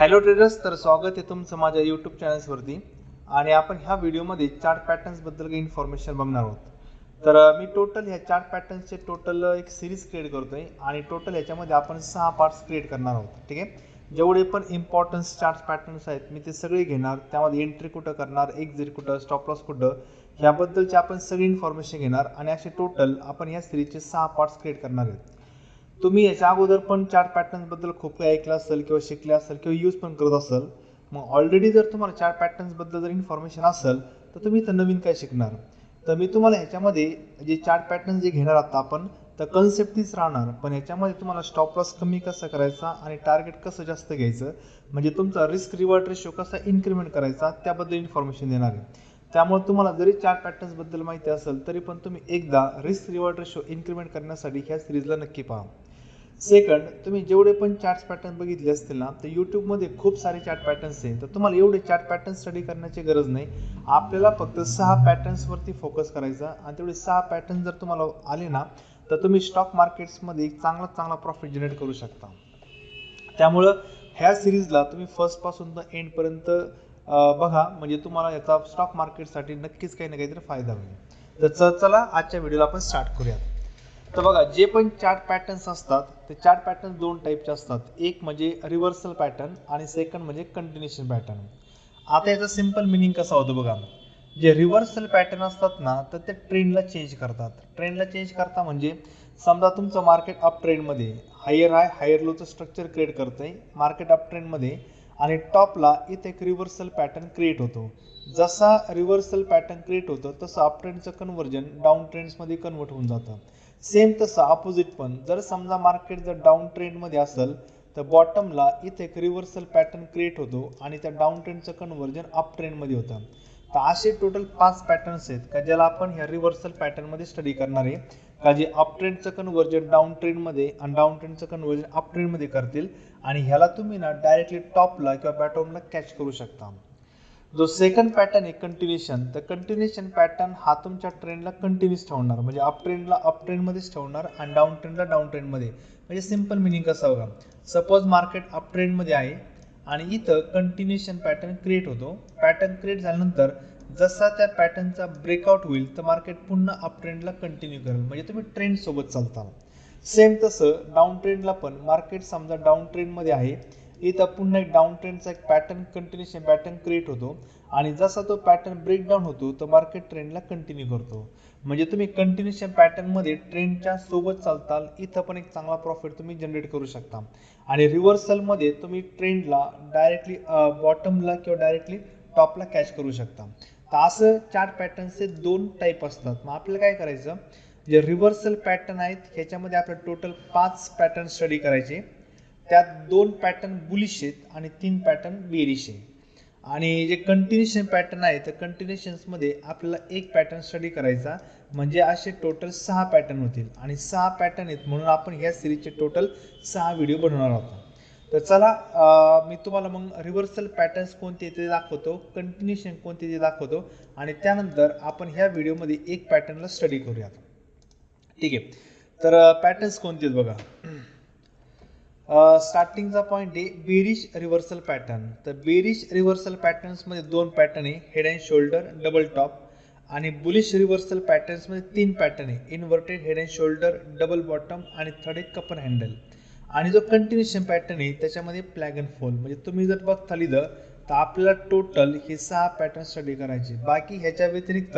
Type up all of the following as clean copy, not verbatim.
Hello traders, तर स्वागत आहे तुमचं माझ्या यूट्यूब चॅनल्सवरती. आणि आपण ह्या व्हिडिओमध्ये चार्ट पॅटर्न्सबद्दल काही इन्फॉर्मेशन बघणार आहोत. तर मी टोटल ह्या चार्ट पॅटर्न्सचे टोटल एक सिरीज क्रिएट करतोय आणि टोटल ह्याच्यामध्ये आपण 6 पार्ट्स क्रिएट करणार आहोत. ठीक आहे, जेवढे पण इम्पॉर्टन्स चार्ट पॅटर्न्स आहेत मी ते सगळे घेणार. त्यामध्ये एंट्री कुठं करणार, एक्झिट कुठं, स्टॉप लॉस कुठं, ह्याबद्दलची आपण सगळी इन्फॉर्मेशन घेणार आणि असे टोटल आपण या सिरीजचे 6 पार्ट्स क्रिएट करणार आहेत. तुम्ही याच्या अगोदर पण चार्ट पॅटर्न बद्दल खूप काही ऐकलं असेल किंवा शिकले असेल किंवा यूज पण करत असेल. मग ऑलरेडी जर तुम्हाला चार्ट पॅटर्न्स बद्दल जर इन्फॉर्मेशन असेल तर तुम्ही तर नवीन काय शिकणार. तर मी तुम्हाला ह्याच्यामध्ये जे चार्ट पॅटर्न जे घेणार आहोत आपण, तर कन्सेप्ट तीच राहणार, पण ह्याच्यामध्ये तुम्हाला स्टॉप लॉस कमी कसा करायचा आणि टार्गेट कसं जास्त घ्यायचं, म्हणजे तुमचा रिस्क रिवॉर्ड रेशो कसा इन्क्रीमेंट करायचा त्याबद्दल इन्फॉर्मेशन देणार आहे. त्यामुळे तुम्हाला जरी चार्ट पॅटर्न्स बद्दल माहिती असेल तरी पण तुम्ही एकदा रिस्क रिवॉर्ड रेशो इन्क्रीमेंट करण्यासाठी ह्या सिरीजला नक्की पहा. सेकंड, तुम्ही जेवढे पण चार्ट पॅटर्न बघितले असतील ना, तर यूट्यूबमध्ये खूप सारे चार्ट पॅटर्न्स आहेत. तर तुम्हाला एवढे चार्ट पॅटर्न स्टडी करण्याची गरज नाही. आपल्याला फक्त 6 पॅटर्न्सवरती फोकस करायचा आणि तेवढे 6 पॅटर्न जर तुम्हाला आले ना, तर तुम्ही स्टॉक मार्केट्समध्ये चांगला प्रॉफिट जनरेट करू शकता. त्यामुळं ह्या सिरीजला तुम्ही फर्स्टपासून तर एंडपर्यंत बघा, म्हणजे तुम्हाला याचा स्टॉक मार्केटसाठी नक्कीच काही ना काहीतरी फायदा होईल. तर चला आजच्या व्हिडिओला आपण स्टार्ट करूयात. तर बघा, जे पण चार्ट पॅटर्न्स असतात ते चार्ट पॅटर्न दोन टाईपचे असतात. एक म्हणजे रिव्हर्सल पॅटर्न आणि सेकंड म्हणजे कंटिन्युएशन पॅटर्न. आता याचा सिंपल मिनिंग कसा होतो बघा. जे रिव्हर्सल पॅटर्न असतात ना, तर ते ट्रेंडला चेंज करतात. ट्रेंडला चेंज करता म्हणजे समजा तुमचं मार्केट अप ट्रेंडमध्ये हायर हाय हायर लोचं स्ट्रक्चर क्रिएट करतंय मार्केट अप ट्रेंडमध्ये, आणि टॉपला इथे एक रिव्हर्सल पॅटर्न क्रिएट होतो. जसा रिव्हर्सल पॅटर्न क्रिएट होतं तसं अप ट्रेंडचं कन्व्हर्जन डाऊन ट्रेंड्समध्ये कन्वर्ट होऊन जातं. सेम तसं अपोजिट पण, जर समजा मार्केट जर डाऊन ट्रेंडमध्ये असेल तर बॉटमला इथे एक रिव्हर्सल पॅटर्न क्रिएट होतो आणि त्या डाऊन ट्रेंडचं कन्व्हर्जन अप ट्रेंडमध्ये होतं. तर असे टोटल 5 पॅटर्न्स आहेत का ज्याला आपण ह्या रिव्हर्सल पॅटर्नमध्ये स्टडी करणार आहे, का जे अप ट्रेंडचं कन्व्हर्जन डाऊन ट्रेंडमध्ये आणि डाऊन ट्रेंडचं कन्व्हर्जन अप ट्रेंडमध्ये करतील, आणि ह्याला तुम्ही ना डायरेक्टली टॉपला किंवा बॅटॉमला कॅच करू शकता. जो सेकंड पॅटर्न आहे कंटिन्युएशन, तर कंटिन्युएशन पॅटर्न हा तुमच्या ट्रेंडला कंटिन्यूस ठेवणार, म्हणजे अप ट्रेंडला अप ट्रेंडमध्येच ठेवणार आणि डाऊन ट्रेंडला डाऊन ट्रेंडमध्ये. म्हणजे सिंपल मिनिंग कसं बघा, सपोज मार्केट अप ट्रेंडमध्ये आहे आणि इथं कंटिन्युएशन पॅटर्न क्रिएट होतो. पॅटर्न क्रिएट झाल्यानंतर जसा त्या पॅटर्नचा ब्रेकआउट होईल तर मार्केट पुन्हा अप ट्रेंडला कंटिन्यू करेल, म्हणजे तुम्ही ट्रेंड सोबत चालता. सेम तसं डाऊन ट्रेंडला पण मार्केट समजा डाऊन ट्रेंडमध्ये आहे, इथं पुन्हा एक डाऊन ट्रेंडचा एक पॅटर्न कंटिन्युएशन पॅटर्न क्रिएट होतो आणि जसा तो पॅटर्न ब्रेकडाऊन होतो तर मार्केट ट्रेंडला कंटिन्यू करतो. म्हणजे तुम्ही कंटिन्युएशन पॅटर्नमध्ये ट्रेंडच्या सोबत चालताल, इथं पण एक चांगला प्रॉफिट तुम्ही जनरेट करू शकता. आणि रिव्हर्सलमध्ये तुम्ही ट्रेंडला डायरेक्टली बॉटमला किंवा डायरेक्टली टॉपला कॅच करू शकता. तर असं चार्ट पॅटर्नचे दोन टाईप असतात. मग आपल्याला काय करायचं, जे रिव्हर्सल पॅटर्न आहेत ह्याच्यामध्ये आपल्याला टोटल 5 पॅटर्न स्टडी करायचे. त्यात 2 पॅटर्न बुलिश आहेत आणि 3 पॅटर्न बेरिश आहे. आणि जे कंटिन्युएशन पॅटर्न आहे तर कंटिन्युएशन्समध्ये आपल्याला एक पॅटर्न स्टडी करायचा, म्हणजे असे टोटल 6 पॅटर्न होतील. आणि 6 पॅटर्न आहेत म्हणून आपण ह्या सिरीजचे टोटल 6 व्हिडिओ बनवणार आहोत. तर चला, मी तुम्हाला मग रिव्हर्सल पॅटर्न्स कोणते ते दाखवतो, कंटिन्युएशन कोणते ते दाखवतो, आणि त्यानंतर आपण ह्या व्हिडिओमध्ये एक पॅटर्नला स्टडी करूयात. ठीक आहे, तर पॅटर्न्स कोणते आहेत बघा. स्टार्टिंगचा पॉईंट आहे बेरिश रिव्हर्सल पॅटर्न. तर बेरिश रिव्हर्सल पॅटर्न्समध्ये 2 पॅटर्न आहे, head and shoulder, double top. आणि बुलिश रिव्हर्सल पॅटर्न्समध्ये 3 पॅटर्न आहे, inverted head and shoulder, double bottom आणि थर्ड एक कप अँड हँडल. आणि जो कंटिन्युएशन पॅटर्न आहे त्याच्यामध्ये प्लॅग अँड फॉल. म्हणजे तुम्ही जर बघता लिहिलं तर आपल्याला टोटल हे 6 पॅटर्न स्टडी करायचे. बाकी ह्याच्या व्यतिरिक्त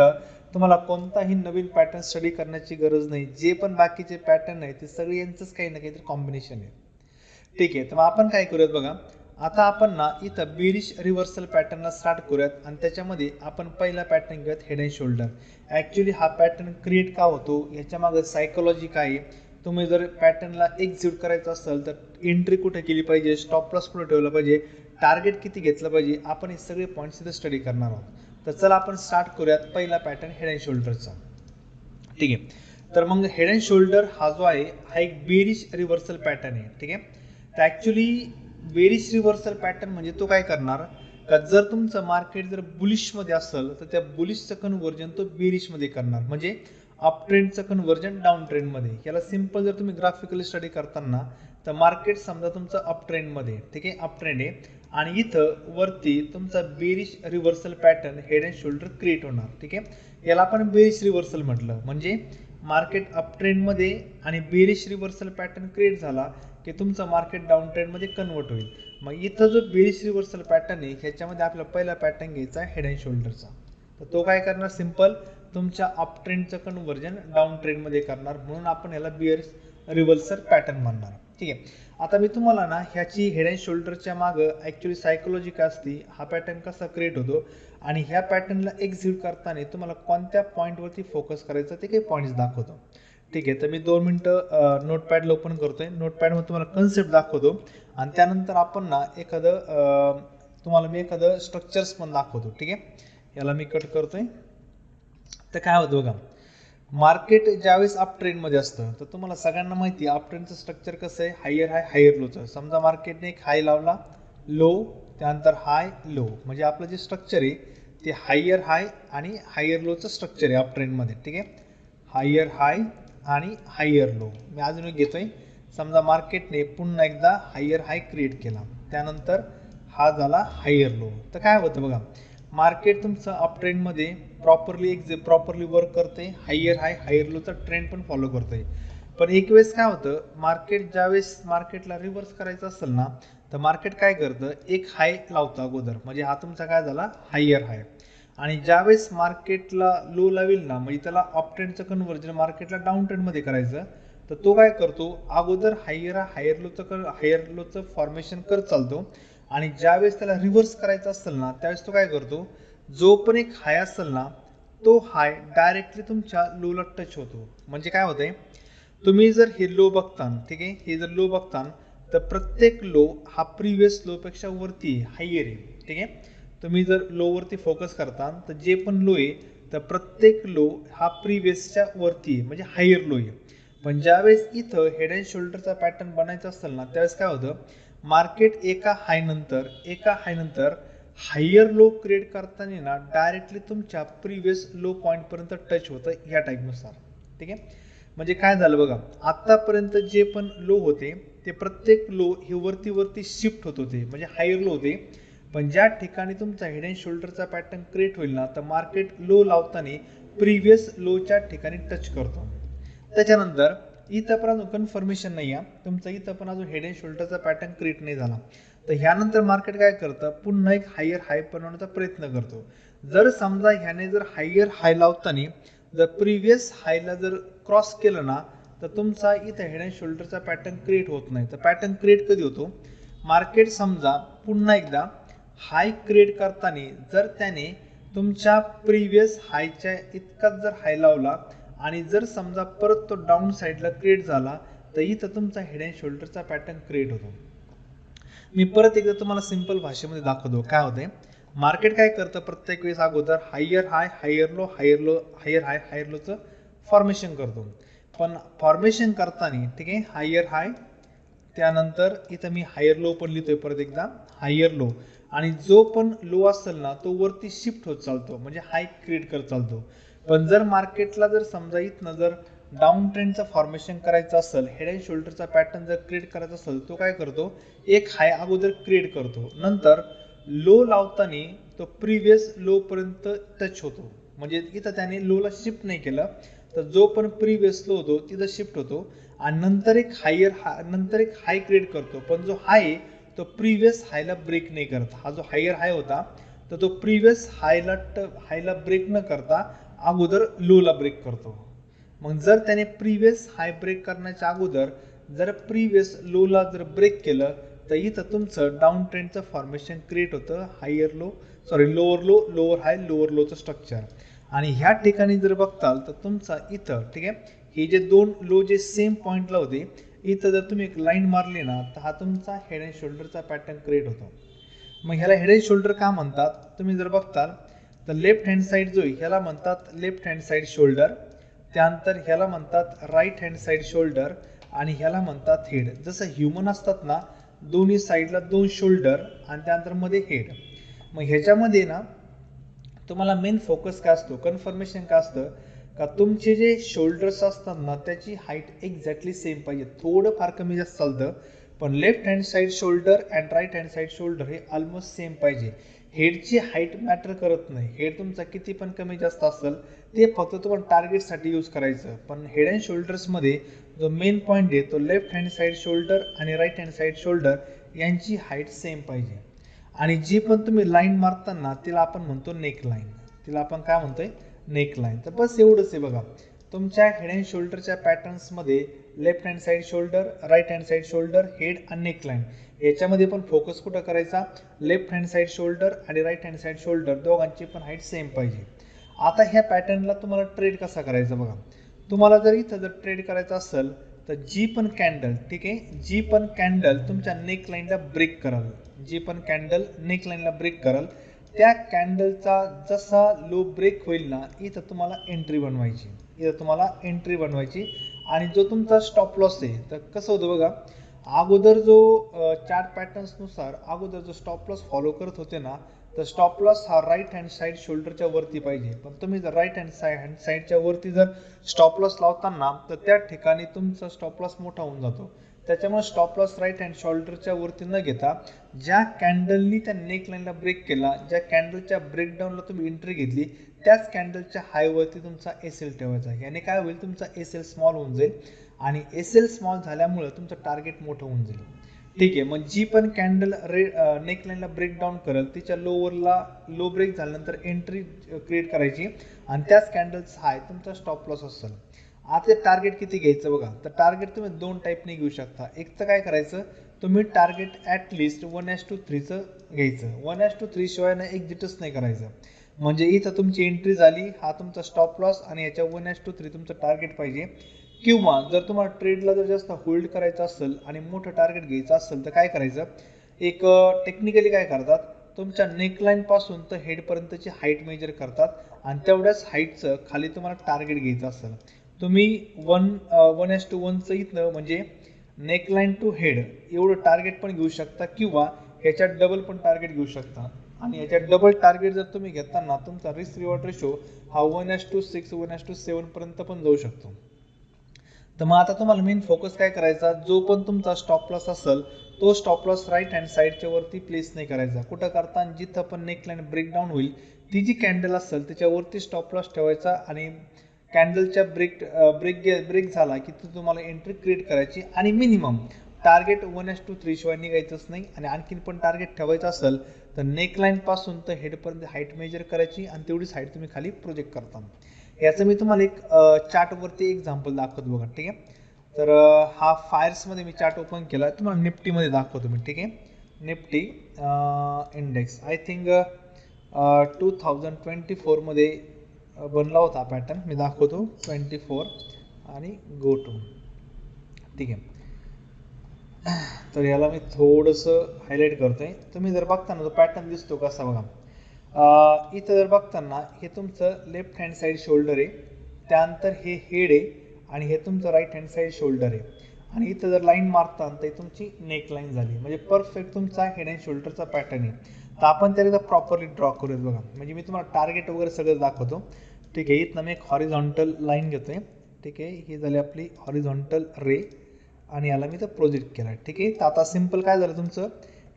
तुम्हाला कोणताही नवीन पॅटर्न स्टडी करण्याची गरज नाही. जे पण बाकीचे पॅटर्न आहे ते सगळे यांचंच काही ना काहीतरी कॉम्बिनेशन आहे. ठीक आहे, तर मग आपण काय करूयात बघा. आता आपण ना इथं बेरिश रिव्हर्सल पॅटर्नला स्टार्ट करूयात आणि त्याच्यामध्ये आपण पहिला पॅटर्न घेऊयात हेड अँड शोल्डर. ॲक्च्युली हा पॅटर्न क्रिएट का होतो याच्या मागे सायकोलॉजी काय आहे, तुम्ही जर पॅटर्नला एक्झिक्यूट करायचं असेल तर एंट्री कुठे केली पाहिजे, स्टॉप लॉस कुठे ठेवला पाहिजे, टार्गेट किती घेतलं पाहिजे, आपण हे सगळे पॉईंट्स इथे स्टडी करणार आहोत. तर चला आपण स्टार्ट करूयात पहिला पॅटर्न हेड अँड शोल्डरचा. ठीक आहे, तर मग हेड अँड शोल्डर हा जो आहे हा एक बेरिश रिव्हर्सल पॅटर्न आहे. ठीक आहे, तर ॲक्च्युली बेरिश रिव्हर्सल पॅटर्न म्हणजे तो काय करणार, का जर तुमचं मार्केट जर बुलिशमध्ये असेल तर त्या बुलिशचं कन्व्हर्जन तो बेरिशमध्ये करणार, म्हणजे अप ट्रेंडचं कन्व्हर्जन डाऊन ट्रेंडमध्ये. याला सिंपल जर तुम्ही ग्राफिकली स्टडी करताना तर मार्केट समजा तुमचं अप ट्रेंड मध्ये, ठीक आहे, अप ट्रेंड आहे आणि इथं वरती तुमचा bearish reversal pattern head and shoulder create होणार, ठीक आहे. याला आपण बेरिश रिव्हर्सल म्हटलं, म्हणजे मार्केट अप ट्रेंड मध्ये आणि बेरिश रिव्हर्सल पॅटर्न क्रिएट झाला की तुमचं मार्केट डाऊन ट्रेंड मध्ये कन्वर्ट होईल. मग इथं जो बेरिश रिव्हर्सल पॅटर्न आहे ह्याच्यामध्ये आपल्याला पहिला पॅटर्न घ्यायचा आहे हेड अँड शोल्डरचा. तर तो काय करणार, सिंपल तुमच्या अप ट्रेंडचं कन्व्हर्जन डाऊन ट्रेंड मध्ये करणार, म्हणून आपण याला बेरिश रिव्हर्सल पॅटर्न म्हणणार, ठीक आहे. आता मी तुम्हाला ना ह्याची हेड अँड शोल्डरच्या मागं ऍक्च्युली सायकोलॉजी काय असते, हा पॅटर्न कसा क्रिएट होतो आणि ह्या पॅटर्नला एक्झिक्यूट करताना तुम्हाला कोणत्या पॉईंटवरती फोकस करायचं ते काही पॉईंट्स दाखवतो, ठीक आहे. तर मी 2 मिनिटं नोटपॅडला ओपन करतोय, नोटपॅडमध्ये तुम्हाला कन्सेप्ट दाखवतो आणि त्यानंतर आपण ना तुम्हाला मी एखादं स्ट्रक्चर्स पण दाखवतो, ठीक आहे. याला मी कट करतोय. तर काय होतं बघा, मार्केट ज्यावेळेस अप ट्रेंड मध्ये असतं तर तुम्हाला सगळ्यांना माहिती आहे अप ट्रेंडचं स्ट्रक्चर कसं आहे, हायर हाय हायर लोचं. समजा मार्केटने एक हाय लावला, लो, त्यानंतर हाय लो, म्हणजे आपलं जे स्ट्रक्चर आहे ते हायर हाय आणि हायर लोचं स्ट्रक्चर आहे अप ट्रेंड मध्ये, ठीक आहे. हायर हाय आणि हायर लो. मी अजून एक घेतोय, समजा मार्केटने पुन्हा एकदा हायर हाय क्रिएट केला, त्यानंतर हा झाला हायर लो. तर काय होतं बघा, मार्केट तुमचं अप ट्रेंड मध्ये प्रॉपरली वर्क करते, हायर हाय हायर लोचा ट्रेंड पण फॉलो करते. पण एक वेळेस काय होतं, मार्केट ज्यावेळेस मार्केटला रिव्हर्स करायचं असेल ना तर मार्केट काय करतं, एक हाय लावतं अगोदर, म्हणजे हा तुमचा काय झाला हायर हाय. आणि ज्यावेळेस मार्केटला लो लावेल ना, म्हणजे त्याला अप ट्रेंडचं कन्व्हर्जन मार्केटला डाऊन ट्रेंड मध्ये करायचं, तर तो काय करतो, अगोदर हायर लोचं फॉर्मेशन करत चालतो आणि ज्यावेळेस त्याला रिव्हर्स करायचं असेल ना त्यावेळेस तो काय करतो, जो पण एक हाय असेल ना तो हाय डायरेक्टली तुमच्या लोला टच होतो. म्हणजे काय होतंय, तुम्ही जर हे लो बघता, ठीक आहे, हे जर लो बघता तर प्रत्येक लो हा प्रिव्हियस लो पेक्षा वरती हायर आहे, ठीक आहे. तुम्ही जर लो वरती फोकस करता तर जे पण लो आहे तर प्रत्येक लो हा प्रिव्हियसच्या वरती आहे, म्हणजे हायर लो आहे. पण ज्यावेळेस इथं हेड अँड शोल्डरचा पॅटर्न बनायचा असेल ना त्यावेळेस काय होतं, मार्केट एका हाय नंतर हायर लो क्रिएट करताना ना डायरेक्टली तुमच्या प्रिव्हियस लो पॉईंट पर्यंत टच होतं या टाईपनुसार, ठीक आहे. म्हणजे काय झालं बघा, आतापर्यंत जे पण लो होते ते प्रत्येक लो हे वरती शिफ्ट होत होते, म्हणजे हायर लो होते. पण ज्या ठिकाणी तुमचा हेड अँड शोल्डरचा पॅटर्न क्रिएट होईल ना तर मार्केट लो लावताना प्रिव्हियस लोच्या ठिकाणी टच करतो. त्याच्यानंतर इथं पण अजून कन्फर्मेशन नाही आहे तुमचं, इथं पण अजून हेड अँड शोल्डरचा पॅटर्न क्रिएट नाही झाला. तर ह्यानंतर मार्केट काय करतं, पुन्हा एक हायर हाय बनवण्याचा प्रयत्न करतो. जर समजा ह्याने जर हायर हाय लावताना जर प्रिव्हियस हायला जर क्रॉस केलं ना तर तुमचा इथं हेड अँड शोल्डरचा पॅटर्न क्रिएट होत नाही. तर पॅटर्न क्रिएट कधी होतो, मार्केट समजा पुन्हा एकदा हाय क्रिएट करताना जर त्याने तुमच्या प्रिव्हियस हायच्या इतकाच जर हाय लावला आणि जर समजा परत तो डाऊन साईडला क्रिएट झाला तर इथं तुमचा हेड अँड शोल्डरचा पॅटर्न क्रिएट होतो. मी परत एकदा तुम्हाला सिंपल भाषेमध्ये दाखवतो काय होतंय. मार्केट काय करतं, प्रत्येक वेळेस अगोदर हायर हाय हायर लो हायर हाय हायर लोचं फॉर्मेशन करतो. पण फॉर्मेशन करताना, ठीक आहे, हायर हाय, त्यानंतर इथं मी हायर लो पण लिहितोय परत एकदा हायर लो, आणि जो पण लो असेल ना तो वरती शिफ्ट होत चालतो, म्हणजे हाय क्रिएट करत चालतो. पण जर मार्केटला जर समजा इथनं जर डाऊन ट्रेंडचं फॉर्मेशन करायचं असेल, हेड अँड शोल्डरचा पॅटर्न जर क्रिएट करायचा असेल, तो काय करतो, एक हाय अगोदर क्रिएट करतो, नंतर लो लावताना तो प्रिव्हियस लो पर्यंत टच होतो. म्हणजे इथं त्याने लोला शिफ्ट नाही केलं तर जो पण प्रिव्हियस लो होतो तिथं शिफ्ट होतो आणि नंतर एक हाय क्रिएट करतो. पण जो हाय तो प्रिव्हियस हायला ब्रेक नाही करत. हा जो हायर हाय होता तर तो प्रिव्हियस हायला ब्रेक न करता अगोदर लोला ब्रेक करतो. मग जर त्याने प्रिव्हियस हाय ब्रेक करण्याच्या अगोदर जर प्रिव्हियस लोला जर ब्रेक केलं तर इथं तुमचं डाऊन ट्रेंडचं फॉर्मेशन क्रिएट होतं, लोअर हाय लोअर लोचं स्ट्रक्चर. आणि ह्या ठिकाणी जर बघताल तर तुमचा इथं, ठीक आहे, हे जे दोन लो जे सेम पॉईंटला होते इथं जर तुम्ही एक लाईन मारली ना तर हा तुमचा हेड अँड शोल्डरचा पॅटर्न क्रिएट होतो. मग ह्याला हेड अँड शोल्डर का म्हणतात, तुम्ही जर बघताल तर लेफ्ट हँड साईड जो ह्याला म्हणतात लेफ्ट हँड साईड शोल्डर, त्यानंतर ह्याला म्हणतात राईट हँड साईड शोल्डर आणि ह्याला म्हणतात हेड. जसं ह्युमन असतात ना दोन्ही साईडला दोन शोल्डर आणि त्यानंतर मध्ये हेड. मग ह्याच्यामध्ये ना तुम्हाला मेन फोकस काय असतो, कन्फर्मेशन काय असतं, का तुमचे जे शोल्डर्स असतात ना त्याची हाईट एक्झॅक्टली सेम पाहिजे. थोडं फार कमी जास्त चालतं, पण left hand side shoulder and right hand side shoulder हे ऑलमोस्ट सेम पाहिजे. हेडची हाईट मॅटर करत नाही. हेड तुमचा किती पण कमी जास्त असेल ते फक्त तुम्हाला टार्गेटसाठी यूज करायचं. पण हेड अँड शोल्डर्समध्ये जो मेन पॉईंट आहे तो लेफ्ट हँड साईड शोल्डर आणि राईट हँड साईड शोल्डर यांची हाईट सेम पाहिजे. आणि जी पण तुम्ही लाईन मारताना तिला आपण म्हणतो नेक लाईन. तिला आपण काय म्हणतोय? Neck line. तर बस एवढंच आहे बघा. तुमच्या हेड अँड शोल्डरच्या पॅटर्न्समध्ये left hand side shoulder, right hand side shoulder, head आणि नेक लाईन याच्यामध्ये पण फोकस कुठं करायचा? लेफ्ट हँड साईड शोल्डर आणि राईट हँड साईड शोल्डर दोघांची पण हाईट सेम पाहिजे. आता ह्या पॅटर्नला तुम्हाला ट्रेड कसा करायचा बघा. तुम्हाला जर इथं जर ट्रेड करायचं असेल तर जी पण कॅन्डल, ठीक आहे, जी पण कॅन्डल तुमच्या नेक लाईनला ब्रेक कराल, जी पण कॅन्डल नेक लाईनला ब्रेक कराल त्या कॅन्डलचा जसा लो ब्रेक होईल ना इथं तुम्हाला एंट्री बनवायची. इथं तुम्हाला एंट्री बनवायची आणि जो तुमचा स्टॉप लॉस आहे तर कसं होतं बघा. अगोदर जो चार्ट पॅटर्न्सनुसार अगोदर जो स्टॉप लॉस फॉलो करत होते ना तर स्टॉप लॉस हा राईट हँड साईड शोल्डरच्या वरती पाहिजे. पण तुम्ही जर राईट हँड साईडच्या वरती जर स्टॉप लॉस लावताना तर त्या ठिकाणी तुमचा स्टॉप लॉस मोठा होऊन जातो. त्याच्यामुळे स्टॉप लॉस राईट हँड शोल्डरच्या वरती न घेता ज्या कॅन्डलनी त्या नेक लाईनला ब्रेक केला, ज्या कॅन्डलच्या ब्रेकडाऊनला तुम्ही एंट्री घेतली त्याच कॅन्डलच्या हायवरती तुमचा एसएल ठेवायचा. याने काय होईल? तुमचा एसएल स्मॉल होऊन जाईल आणि एसएल स्मॉल झाल्यामुळे तुमचं टार्गेट मोठं होऊन जाईल. ठीक आहे. मग जी पण कॅन्डल नेक लाईनला ब्रेक डाऊन करेल तिच्या लोवरला लो ब्रेक झाल्यानंतर एंट्री क्रिएट करायची आणि त्याच कॅन्डलचा हाय तुमचा स्टॉप लॉस असेल. आता टार्गेट किती घ्यायचं बघा. तर टार्गेट तुम्ही दोन टाईपने घेऊ शकता. एक तर काय करायचं, तुम्ही टार्गेट ॲटलिस्ट 1:3चं घ्यायचं. 1:3 शिवाय ना एक्झिटच नाही करायचं. म्हणजे इथं तुमची एंट्री झाली, हा तुमचा स्टॉप लॉस आणि याच्या 1:3 तुमचं टार्गेट पाहिजे. किंवा जर तुम्हाला ट्रेडला जर जास्त होल्ड करायचं असेल आणि मोठं टार्गेट घ्यायचं असेल तर काय करायचं, एक टेक्निकली काय करतात, तुमच्या नेकलाईन पासून तर हेडपर्यंतची हाईट मेजर करतात आणि तेवढ्याच हाईटचं खाली तुम्हाला टार्गेट घ्यायचं असेल तुम्ही 1:1चं इथनं म्हणजे नेकलाईन टू हेड एवढं टार्गेट पण घेऊ शकता किंवा ह्याच्यात डबल पण टार्गेट घेऊ शकता. आणि याच्यात डबल टार्गेट जर तुम्ही घेताना तुमचा रिस्क रिवॉर्ड रेशो हा 1:6 1:7 पर्यंत पण जाऊ शकतो. तर मग आता तुम्हाला मेन फोकस काय करायचा, जो पण तुमचा स्टॉप लॉस असेल तो स्टॉप लॉस राईट हँड साईडच्या वरती प्लेस नाही करायचा. कुठं करता? जिथं पण नेकलाईन ब्रेकडाऊन होईल ती जी कॅन्डल असेल त्याच्यावरती स्टॉप लॉस ठेवायचा आणि कॅन्डलच्या ब्रेक झाला की तुम्हाला एंट्री क्रिएट करायची आणि मिनिमम टार्गेट 1:3 शिवाय निघायचंच नाही. आणि आणखीन पण टार्गेट ठेवायचं असेल तर नेकलाईन पासून तर हेडपर्यंत हाईट मेजर करायची आणि तेवढीच हाईट तुम्ही खाली प्रोजेक्ट करता. याचं मी तुम्हाला एक चार्टवरती एक्झाम्पल दाखवतो बघा. ठीक आहे. तर हा फायर्समध्ये मी चार्ट ओपन केला, तुम्हाला निफ्टीमध्ये दाखवतो मी. ठीक आहे. निफ्टी इंडेक्स आय थिंक 2024 मध्ये बनला होता पॅटर्न. मी दाखवतो 24 आणि गो टू. ठीक आहे. तर याला मी थोडंसं हायलाईट करतोय. तुम्ही जर बघताना तो पॅटर्न दिसतो कसा बघा. इथं जर बघताना हे तुमचं लेफ्ट हँड साईड शोल्डर आहे, त्यानंतर हे हेड आहे आणि हे तुमचं राईट हँड साईड शोल्डर आहे. आणि इथं जर लाईन मारता तर तुमची नेक लाईन झाली. म्हणजे परफेक्ट तुमचा हेड अँड शोल्डरचा पॅटर्न आहे. तर आपण त्याला प्रॉपरली ड्रॉ करूयात बघा. म्हणजे मी तुम्हाला टार्गेट वगैरे सगळं दाखवतो. ठीक आहे. इथनं मी एक हॉरिझॉन्टल लाईन घेतोय. ठीक आहे. ही झाली आपली हॉरिझॉन्टल रे आणि याला मी तर प्रोजेक्ट केला. ठीक आहे. तर आता सिम्पल काय झालं तुमचं,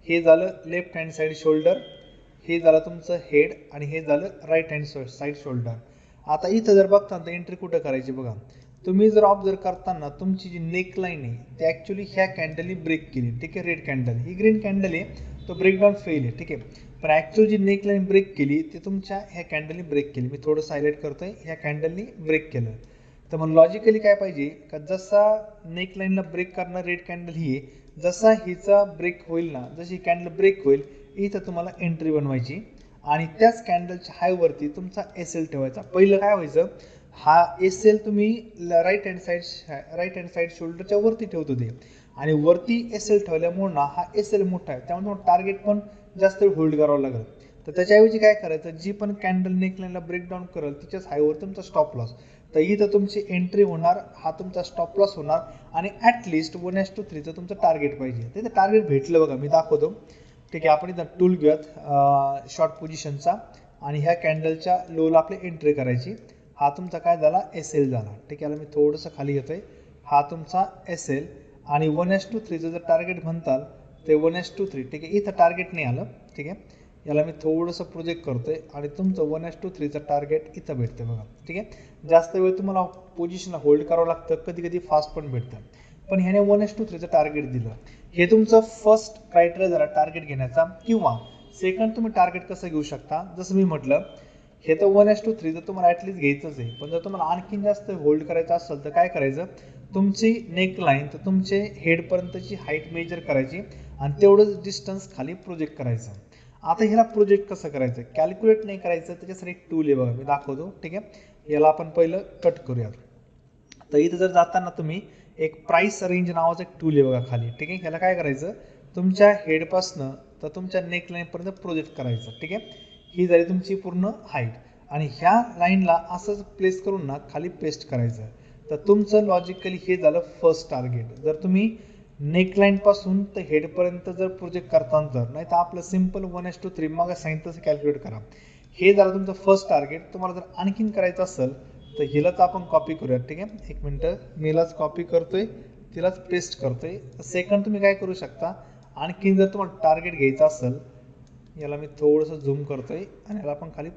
हे झालं लेफ्ट हँड साईड शोल्डर, हे झालं तुमचं हेड आणि हे झालं राईट हँड साईड शोल्डर. आता इथं जर बघता तर एंट्री कुठं करायची बघा. तुम्ही जर ऑब्झर्व करताना तुमची जी नेक लाईन आहे ती ॲक्च्युली ह्या कॅन्डलनी ब्रेक केली. ठीक आहे. रेड कॅन्डल, ही ग्रीन कॅन्डल आहे, तो ब्रेकडाऊन फेल आहे. ठीक आहे. पण ॲक्च्युअल जी नेक लाईन ब्रेक केली ती तुमच्या ह्या कॅन्डलनी ब्रेक केली. मी थोडंसं हायलाईट करतोय, ह्या कॅन्डलनी ब्रेक केलं. तर मग लॉजिकली काय पाहिजे का, जसा नेक लाईनला ब्रेक करणार रेड कॅन्डल ही आहे, जसा हिचा ब्रेक होईल ना, जशी कॅन्डल ब्रेक होईल इथं तुम्हाला एंट्री बनवायची आणि त्याच कॅन्डलच्या हायवरती तुमचा एस एल ठेवायचा. पहिलं काय व्हायचं, हा एस एल तुम्ही राईट हँड साईड शोल्डरच्या वरती ठेवत होते आणि वरती एस एल ठेवल्यामुळे ना हा एस एल मोठा आहे, त्यामुळे टार्गेट पण जास्त होल्ड करावं लागेल. तर त्याच्याऐवजी काय करायचं, जी पण कॅन्डल नेकलाईनला ब्रेकडाऊन करेल तिच्याच हायवर तुमचा स्टॉप लॉस. तर इथं तुमची एंट्री होणार, हा तुमचा स्टॉप लॉस होणार आणि ॲटलिस्ट 1:3चं तुमचं टार्गेट पाहिजे. तिथे टार्गेट भेटलं बघा, मी दाखवतो. ठीक आहे. आपण इथं टूल घेऊयात शॉर्ट पोझिशनचा आणि ह्या कॅन्डलच्या लोला आपली एंट्री करायची हा तुमचा काय झाला SL झाला. ठीक आहे, याला मी थोडंसं खाली घेतोय. हा तुमचा SL आणि 1:3 जर टार्गेट म्हणताल ते 1:3. ठीक आहे, इथं टार्गेट नाही आलं. ठीक आहे, याला मी थोडंसं प्रोजेक्ट करतोय आणि तुमचं 1:3चं टार्गेट इथं भेटतं बघा. ठीक आहे, जास्त वेळ तुम्हाला पोझिशनला होल्ड करावं लागतं, कधी कधी फास्ट पण भेटतं. पण ह्याने 1:3चं टार्गेट दिलं. हे तुमचं फर्स्ट क्रायटेरिया झाला टार्गेट घेण्याचा. किंवा सेकंड तुम्ही टार्गेट कसं घेऊ शकता, जसं मी म्हटलं हे तर 1:3 तर तुम्हाला ॲटलिस्ट घ्यायचंच आहे. पण जर तुम्हाला आणखीन जास्त होल्ड करायचं असेल तर काय करायचं, तुमची नेक लाईन तर तुमचे हेडपर्यंतची हाईट मेजर करायची आणि तेवढंच डिस्टन्स खाली प्रोजेक्ट करायचं. आता ह्याला प्रोजेक्ट कसं करायचं, कॅल्क्युलेट नाही करायचं, त्याच्यासाठी एक टूल आहे बघा, मी दाखवतो. ठीक आहे, याला आपण पहिलं कट करूया. तर इथं जर जाताना तुम्ही एक प्राइस रेंज नावाचं एक टूल आहे बघा खाली. ठीक आहे, ह्याला काय करायचं, तुमच्या हेडपासनं तर तुमच्या नेक लाईनपर्यंत प्रोजेक्ट करायचं. ठीक आहे, ही झाली तुमची पूर्ण हाईट आणि ह्या लाईनला असंच प्लेस करून ना खाली पेस्ट करायचं. तर तुमचं लॉजिकली हे झालं फर्स्ट टार्गेट. जर तुम्ही नेकलाईन पासून तर हेडपर्यंत जर प्रोजेक्ट करता तर, नाही तर आपलं सिम्पल 1:3 मग सांगितलं तसं कॅल्क्युलेट करा. हे झालं तुमचं फर्स्ट टार्गेट. तुम्हाला जर आणखीन करायचं असेल तर हिलाच आपण कॉपी करूया. ठीक आहे, एक मिनटं, मी हिलाच कॉपी करतोय, तिलाच पेस्ट करतोय. सेकंड तुम्ही काय करू शकता, आणखीन जर तुम्हाला टार्गेट घ्यायचं असेल, याला मी थोडंसं झूम करतोय आणि याला आपण खाली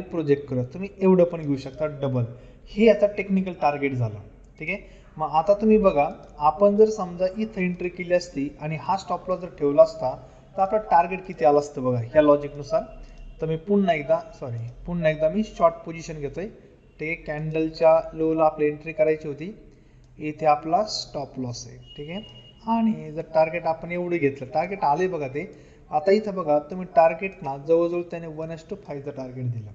प्रोजेक्ट करूया. तुम्ही एवढं पण घेऊ शकता डबल. हे आता टेक्निकल टार्गेट झालं. ठीक आहे, मग आता तुम्ही बघा, आपण जर समजा इथं एंट्री केली असती आणि हा स्टॉप लॉस जर ठेवला असता तर आपलं टार्गेट किती आलं असतं बघा ह्या लॉजिकनुसार. तर मी पुन्हा एकदा मी शॉर्ट पोझिशन घेतोय. ठीक आहे, कॅन्डलच्या लोला आपली एंट्री करायची होती, इथे आपला स्टॉप लॉस आहे. ठीक आहे, आणि जर टार्गेट आपण एवढं घेतलं, टार्गेट आले बघा ते. आता इथं बघा तुम्ही टार्गेट ना जवळजवळ त्याने 1:5चं टार्गेट दिलं.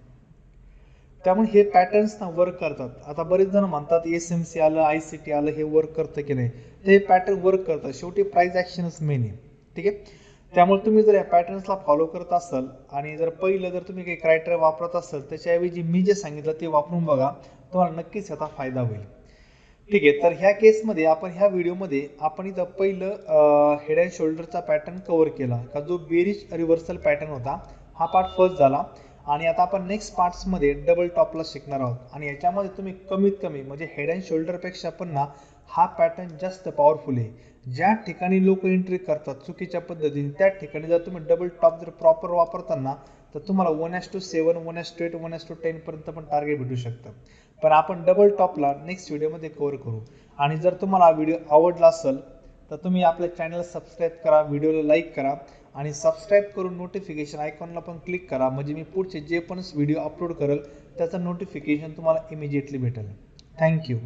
त्यामुळे हे पॅटर्न्स ना वर्क करतात. आता बरेच जण म्हणतात SMC आलं, ICT आलं, हे वर्क करतं की नाही, ते पॅटर्न वर्क करतात. शेवटी प्राइस ॲक्शनच मेन आहे. ठीक आहे, त्यामुळे तुम्ही जर या पॅटर्न्सला फॉलो करत असाल आणि जर पहिलं जर तुम्ही काही क्रायटेरिया वापरत असाल, त्याच्याऐवजी मी जे सांगितलं ते वापरून बघा, तुम्हाला नक्कीच याचा फायदा होईल. ठीक आहे, तर ह्या केसमध्ये आपण ह्या व्हिडिओमध्ये आपण इथं पहिलं हेड अँड शोल्डरचा पॅटर्न कव्हर केला का, जो बेरिश रिव्हर्सल पॅटर्न होता. हा पार्ट फर्स्ट झाला आणि आता आपण नेक्स्ट पार्ट्समध्ये डबल टॉपला शिकणार आहोत. आणि याच्यामध्ये तुम्ही कमीत कमी म्हणजे हेड अँड शोल्डरपेक्षा पण ना हा पॅटर्न जास्त पॉवरफुल आहे. ज्या ठिकाणी लोक एंट्री करतात चुकीच्या पद्धतीने, त्या ठिकाणी जर तुम्ही डबल टॉप जर प्रॉपर वापरताना तर तुम्हाला 1:7, 1:8, 1:10 पर्यंत पण टार्गेट भेटू शकतं. पण आपण डबल टॉपला नेक्स्ट व्हिडिओमध्ये कव्हर करू. आणि जर तुम्हाला हा व्हिडिओ आवडला असेल तर तुम्ही आपल्या चॅनलला सबस्क्राईब करा, व्हिडिओला लाईक करा आणि सबस्क्राईब करून नोटिफिकेशन आयकॉनला पण क्लिक करा, म्हणजे मी पुढचे जे पण व्हिडिओ अपलोड करेल त्याचं नोटिफिकेशन तुम्हाला इमिजिएटली भेटेल. थँक्यू.